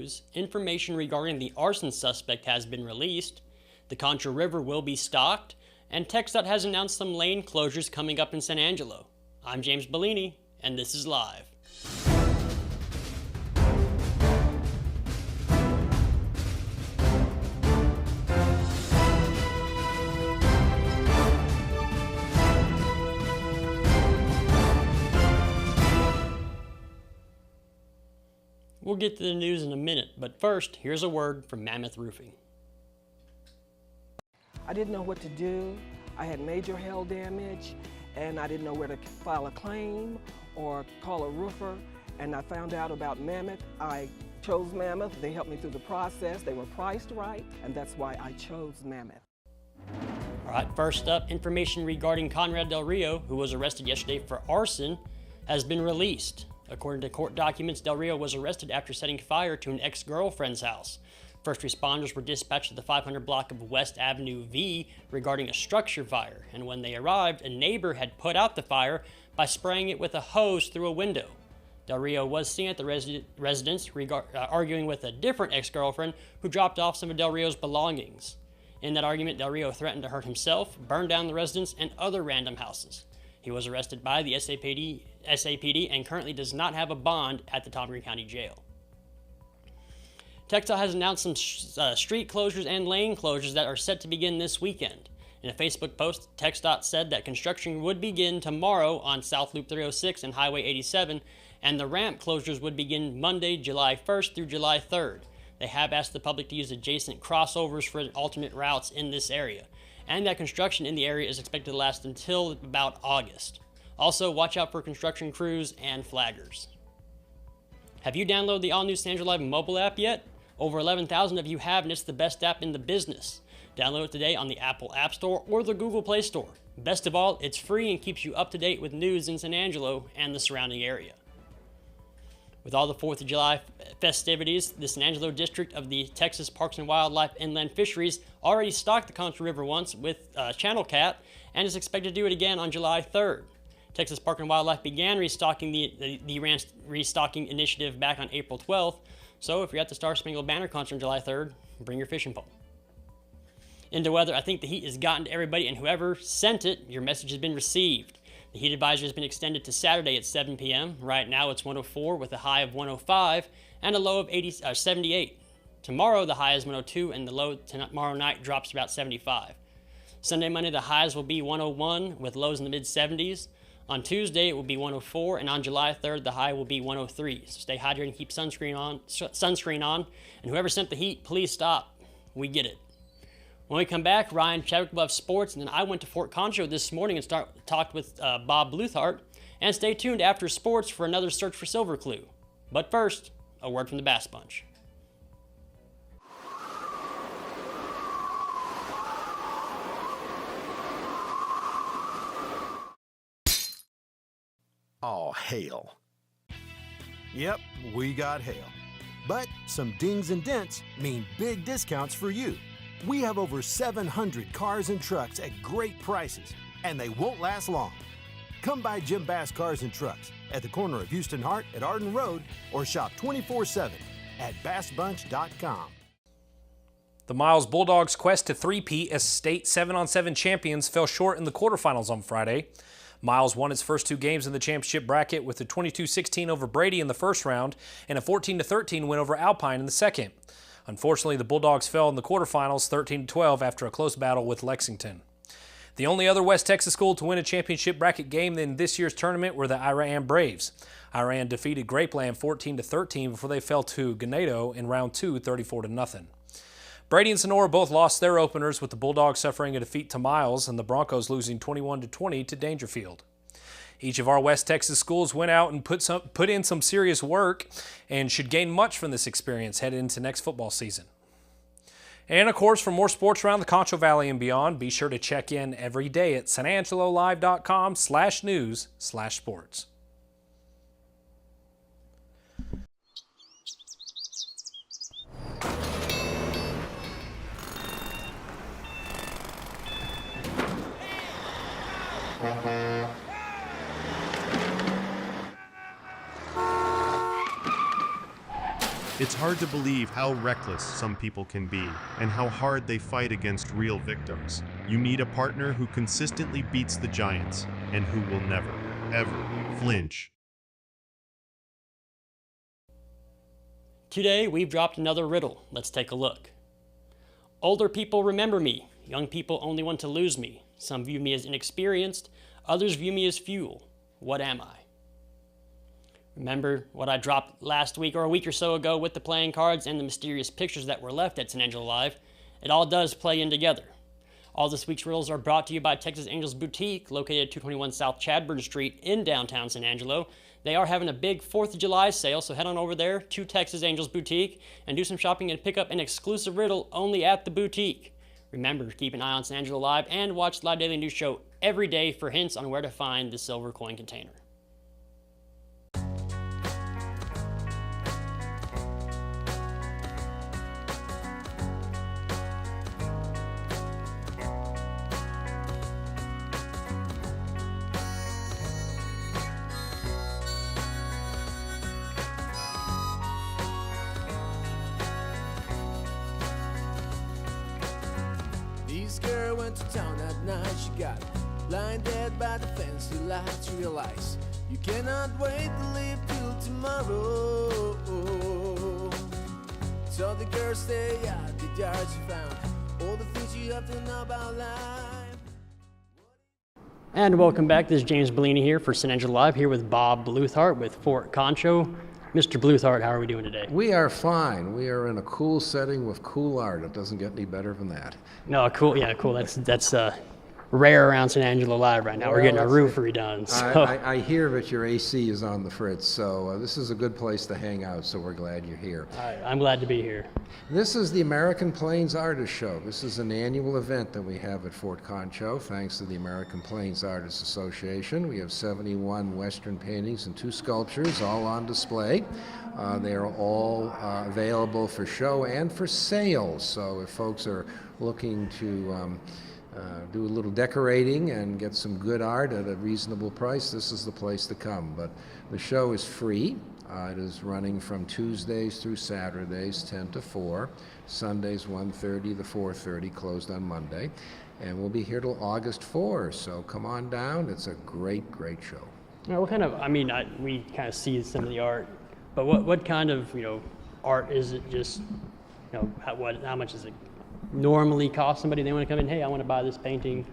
news, information regarding the arson suspect has been released, the Concho River will be stocked, and TxDOT has announced some lane closures coming up in San Angelo. I'm James Bouligny, and this is Live. We'll get to the news in a minute, but first, here's a word from Mammoth Roofing. I didn't know what to do. I had major hail damage, and I didn't know where to file a claim or call a roofer, and I found out about Mammoth. I chose Mammoth. They helped me through the process. They were priced right, and that's why I chose Mammoth. All right, first up, information regarding Conrad Del Rio, who was arrested yesterday for arson, has been released. According to court documents, Del Rio was arrested after setting fire to an ex-girlfriend's house. First responders were dispatched to the 500 block of West Avenue V regarding a structure fire, and when they arrived, a neighbor had put out the fire by spraying it with a hose through a window. Del Rio was seen at the residence arguing with a different ex-girlfriend who dropped off some of Del Rio's belongings. In that argument, Del Rio threatened to hurt himself, burn down the residence, and other random houses. He was arrested by the SAPD and currently does not have a bond at the Tom Green County Jail. TxDOT has announced some street closures and lane closures that are set to begin this weekend. In a Facebook post, TxDOT said that construction would begin tomorrow on South Loop 306 and Highway 87, and the ramp closures would begin Monday, July 1st through July 3rd. They have asked the public to use adjacent crossovers for alternate routes in this area, and that construction in the area is expected to last until about August. Also, watch out for construction crews and flaggers. Have you downloaded the all-new San Angelo Live mobile app yet? Over 11,000 of you have, and it's the best app in the business. Download it today on the Apple App Store or the Google Play Store. Best of all, it's free and keeps you up to date with news in San Angelo and the surrounding area. With all the 4th of July festivities, the San Angelo district of the Texas Parks and Wildlife Inland Fisheries already stocked the Concho River once with channel cat and is expected to do it again on July 3rd. Texas Park and Wildlife began restocking the restocking initiative back on April 12th, so if you're at the Star Spangled Banner concert on July 3rd, bring your fishing pole. Into weather, I think the heat has gotten to everybody, and whoever sent it, your message has been received. The heat advisory has been extended to Saturday at 7 p.m. Right now it's 104 with a high of 105 and a low of 78. Tomorrow the high is 102 and the low tomorrow night drops to about 75. Sunday, Monday, the highs will be 101 with lows in the mid-70s. On Tuesday, it will be 104, and on July 3rd, the high will be 103. So stay hydrated and keep sunscreen on. And whoever sent the heat, please stop. We get it. When we come back, Ryan Chadwick will have sports, and then I went to Fort Concho this morning and talked with Bob Bluthardt. And stay tuned after sports for another Search for Silver clue. But first, a word from the Bass Bunch. Oh, hail. Yep, we got hail. But some dings and dents mean big discounts for you. We have over 700 cars and trucks at great prices, and they won't last long. Come by Jim Bass Cars and Trucks at the corner of Houston Hart at Arden Road or shop 24/7 at bassbunch.com. The Miles Bulldogs' quest to three-peat as state 7-on-7 champions fell short in the quarterfinals on Friday. Miles won its first two games in the championship bracket with a 22-16 over Brady in the first round and a 14-13 win over Alpine in the second. Unfortunately, the Bulldogs fell in the quarterfinals 13-12 after a close battle with Lexington. The only other West Texas school to win a championship bracket game in this year's tournament were the Iran Braves. Iran defeated Grapeland 14-13 before they fell to Ganado in round 2, 34-0. Brady and Sonora both lost their openers, with the Bulldogs suffering a defeat to Miles and the Broncos losing 21-20 to Dangerfield. Each of our West Texas schools went out and put in some serious work and should gain much from this experience headed into next football season. And of course, for more sports around the Concho Valley and beyond, be sure to check in every day at sanangelolive.com/news/sports. It's hard to believe how reckless some people can be and how hard they fight against real victims. You need a partner who consistently beats the giants and who will never, ever flinch. Today, we've dropped another riddle. Let's take a look. Older people remember me. Young people only want to lose me. Some view me as inexperienced. Others view me as fuel. What am I? Remember what I dropped last week or a week or so ago with the playing cards and the mysterious pictures that were left at San Angelo Live? It all does play in together. All this week's riddles are brought to you by Texas Angels Boutique, located at 221 South Chadburn Street in downtown San Angelo. They are having a big 4th of July sale, so head on over there to Texas Angels Boutique and do some shopping and pick up an exclusive riddle only at the boutique. Remember to keep an eye on San Angelo Live and watch the Live Daily News Show every day for hints on where to find the silver coin container. This girl went to town at night. She got blinded by the fancy lights. Realize you cannot wait to live till tomorrow. So the girl stay at the yard. She found all the things you have to know about life. And welcome back. This is James Bouligny here for San Angelo Live, here with Bob Bluthardt with Fort Concho. Mr. Bluthardt, how are we doing today? We are fine. We are in a cool setting with cool art. It doesn't get any better than that. No, cool. Yeah, cool. That's rare around San Angelo Live right now. We're getting our roof redone. So. I hear that your AC is on the fritz, so this is a good place to hang out, so we're glad you're here. I'm glad to be here. This is the American Plains Artist Show. This is an annual event that we have at Fort Concho, thanks to the American Plains Artists Association. We have 71 Western paintings and 2 sculptures all on display. They are all available for show and for sale, so if folks are looking to do a little decorating and get some good art at a reasonable price, this is the place to come. But the show is free. It is running from Tuesdays through Saturdays, 10 to 4, Sundays 1:30 to 4:30, closed on Monday. And we'll be here till August 4, so come on down. It's a great, great show. Now, what kind of, we kind of see some of the art, but what kind of, art is it? Just, how much does it normally cost somebody? They want to come in, hey, I want to buy this painting.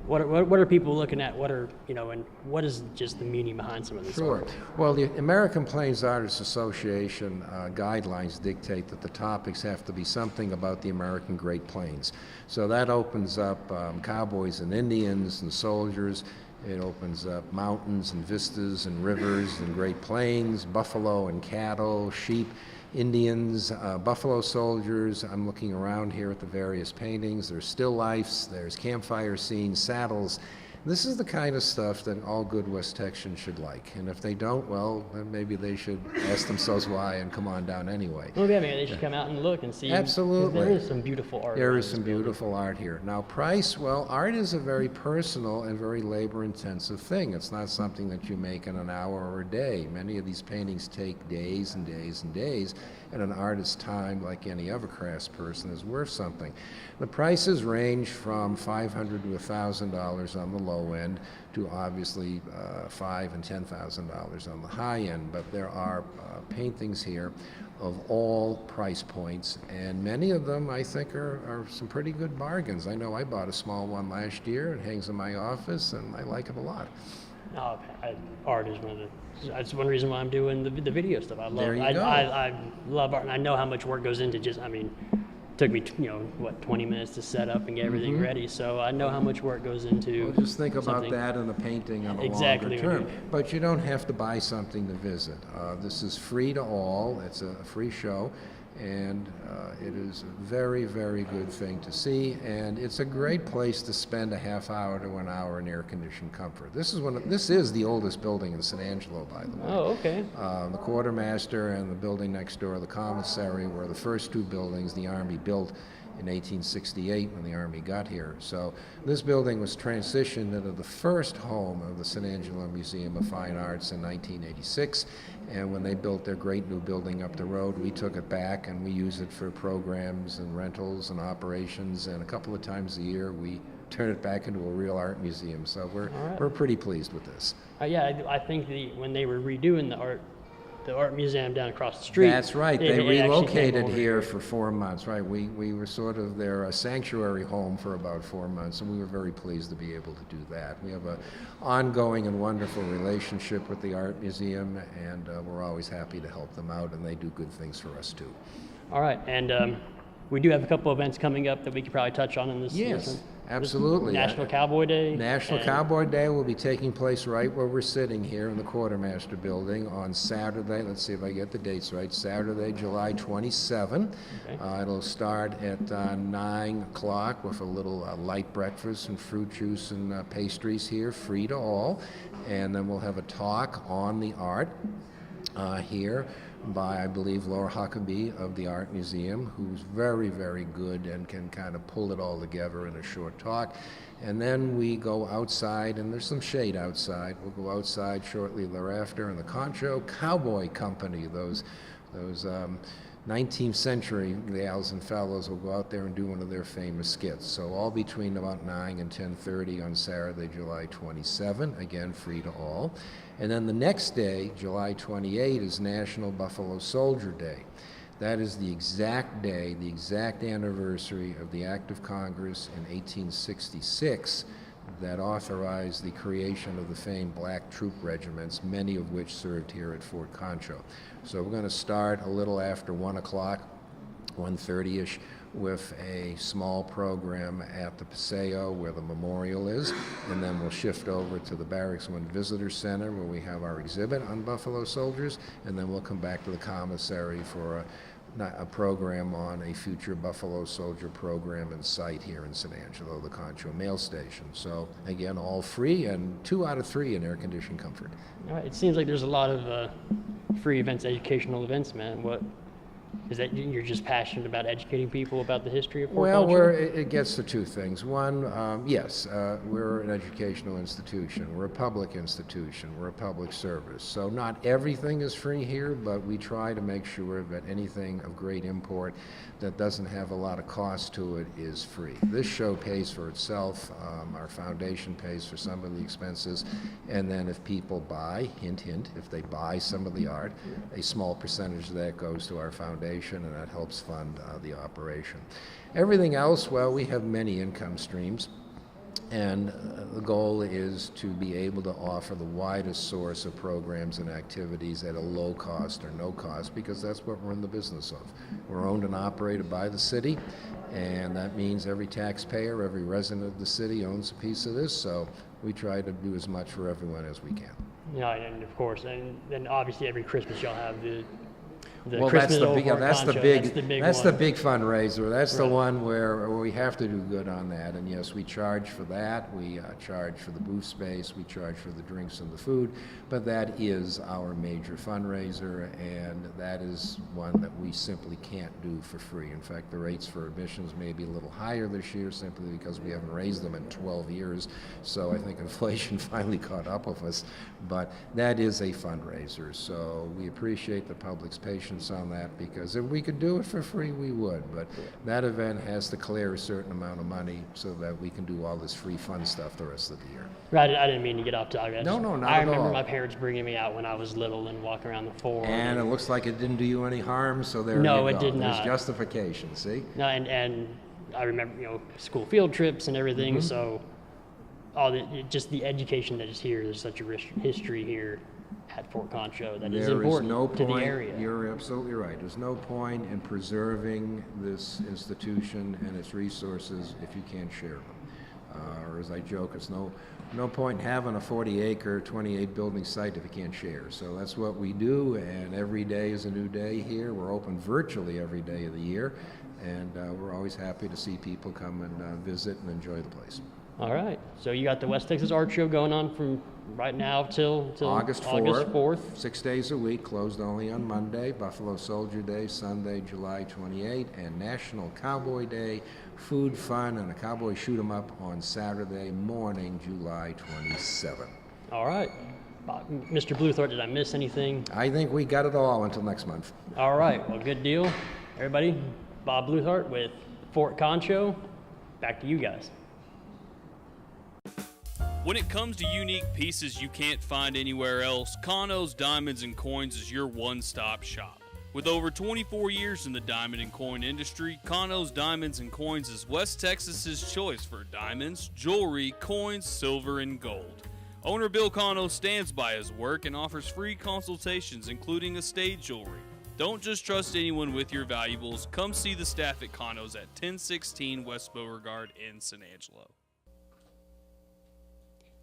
What are people looking at? What are, and what is just the meaning behind some of this Sure. art? Well, the American Plains Artists Association guidelines dictate that the topics have to be something about the American Great Plains. So that opens up cowboys and Indians and soldiers. It opens up mountains and vistas and rivers and Great Plains, buffalo and cattle, sheep, Indians, buffalo soldiers. I'm looking around here at the various paintings. There's still lifes, there's campfire scenes, saddles. This is the kind of stuff that all good West Texans should like. And if they don't, well, then maybe they should ask themselves why and come on down anyway. Well, yeah, maybe they should come out and look and see. Absolutely. There is some beautiful art. There is some beautiful art here. Now, price, well, art is a very personal and very labor-intensive thing. It's not something that you make in an hour or a day. Many of these paintings take days and days and days, and an artist's time, like any other craftsperson, is worth something. The prices range from $500 to $1,000 on the low end to obviously $5,000 and $10,000 on the high end, but there are paintings here of all price points, and many of them I think are some pretty good bargains. I know I bought a small one last year. It hangs in my office, and I like it a lot. Oh, art is that's one reason why I'm doing the video stuff. I love art, and I know how much work goes into took me, 20 minutes to set up and get everything ready. So I know how much work goes into. Well, just think about that in a painting on a longer term. But you don't have to buy something to visit. This is free to all. It's a free show, and it is a very, very good thing to see. And it's a great place to spend a half hour to an hour in air-conditioned comfort. This is the oldest building in San Angelo, by the way. Oh, okay. The quartermaster and the building next door, the commissary, were the first 2 buildings the Army built in 1868 when the Army got here. So this building was transitioned into the first home of the San Angelo Museum of Fine Arts in 1986. And when they built their great new building up the road, we took it back and we use it for programs and rentals and operations. And a couple of times a year, we turn it back into a real art museum. So we're pretty pleased with this. Yeah, I think when they were redoing the art museum down across the street. That's right. They relocated here for 4 months, right? We were sort of their sanctuary home for about 4 months, and we were very pleased to be able to do that. We have an ongoing and wonderful relationship with the art museum, and we're always happy to help them out, and they do good things for us too. All right, and we do have a couple events coming up that we could probably touch on in this. Yes, absolutely. National Cowboy Day. National Cowboy Day will be taking place right where we're sitting here in the Quartermaster Building on Saturday. Let's see if I get the dates right. Saturday, July 27. Okay. It'll start at 9 o'clock with a little light breakfast and fruit juice and pastries here, free to all. And then we'll have a talk on the art here by, I believe, Laura Huckabee of the Art Museum, who's very, very good and can kind of pull it all together in a short talk. And then we go outside, and there's some shade outside. We'll go outside shortly thereafter, and the Concho Cowboy Company, those 19th century gals and fellows will go out there and do one of their famous skits. So all between about 9 and 10:30 on Saturday, July 27, again, free to all. And then the next day, July 28, is National Buffalo Soldier Day. That is the exact day, the exact anniversary of the Act of Congress in 1866 that authorized the creation of the famed black troop regiments, many of which served here at Fort Concho. So we're going to start a little after 1 o'clock, 1:30-ish, with a small program at the Paseo where the memorial is, and then we'll shift over to the Barracks 1 Visitor Center where we have our exhibit on Buffalo soldiers, and then we'll come back to the commissary for a program on a future Buffalo Soldier program and site here in San Angelo, the Concho Mail Station. So again, all free, and 2 out of 3 in air-conditioned comfort. All right, it seems like there's a lot of free events, educational events, man. What is that? You're just passionate about educating people about the history of Fort Concho? Well, it gets to 2 things. One, yes, we're an educational institution. We're a public institution. We're a public service. So not everything is free here, but we try to make sure that anything of great import that doesn't have a lot of cost to it is free. This show pays for itself. Our foundation pays for some of the expenses. And then if people buy, hint, hint, if they buy some of the art, a small percentage of that goes to our foundation, and that helps fund the operation. Everything else, well, we have many income streams, and the goal is to be able to offer the widest source of programs and activities at a low cost or no cost, because that's what we're in the business of. We're owned and operated by the city, and that means every taxpayer, every resident of the city owns a piece of this, so we try to do as much for everyone as we can. Yeah, and of course, and then obviously every Christmas you'll have the well, that's the big fundraiser. That's right. The one where we have to do good on that. And yes, we charge for that. We charge for the booth space. We charge for the drinks and the food. But that is our major fundraiser, and that is one that we simply can't do for free. In fact, the rates for admissions may be a little higher this year simply because we haven't raised them in 12 years. So I think inflation finally caught up with us. But that is a fundraiser. So we appreciate the public's patience on that, because if we could do it for free, we would. But that event has to clear a certain amount of money so that we can do all this free fun stuff the rest of the year. Right, I didn't mean to get off topic. No, not I at remember all. my parents bringing me out when I was little and walking around the Forum. And it looks like it didn't do you any harm, so there no, you go. it did not. There's justification, see? No, and I remember, school field trips and everything, so just the education that is here, there's such a rich history here at Fort Concho that is important to the area. You're absolutely right. There's no point in preserving this institution and its resources if you can't share them. Or as I joke, it's no point in having a 40-acre, 28-building site if you can't share. So that's what we do, and every day is a new day here. We're open virtually every day of the year, and we're always happy to see people come and visit and enjoy the place. All right. So you got the West Texas Art Show going on from right now till August 4th. 6 days a week, closed only on Monday, Buffalo Soldier Day, Sunday, July 28, and National Cowboy Day, food, fun, and a cowboy shoot-'em-up on Saturday morning, July 27. All right. Mr. Bluthardt, did I miss anything? I think we got it all until next month. All right. Well, good deal. Everybody, Bob Bluthardt with Fort Concho. Back to you guys. When it comes to unique pieces you can't find anywhere else, Conno's Diamonds and Coins is your one-stop shop. With over 24 years in the diamond and coin industry, Conno's Diamonds and Coins is West Texas's choice for diamonds, jewelry, coins, silver, and gold. Owner Bill Conno stands by his work and offers free consultations, including estate jewelry. Don't just trust anyone with your valuables. Come see the staff at Conno's at 1016 West Beauregard in San Angelo.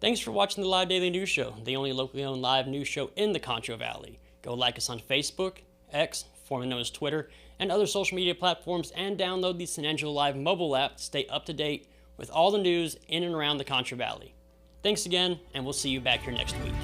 Thanks for watching the Live Daily News Show, the only locally owned live news show in the Concho Valley. Go like us on Facebook, X, formerly known as Twitter, and other social media platforms, and download the San Angelo Live mobile app to stay up to date with all the news in and around the Concho Valley. Thanks again, and we'll see you back here next week.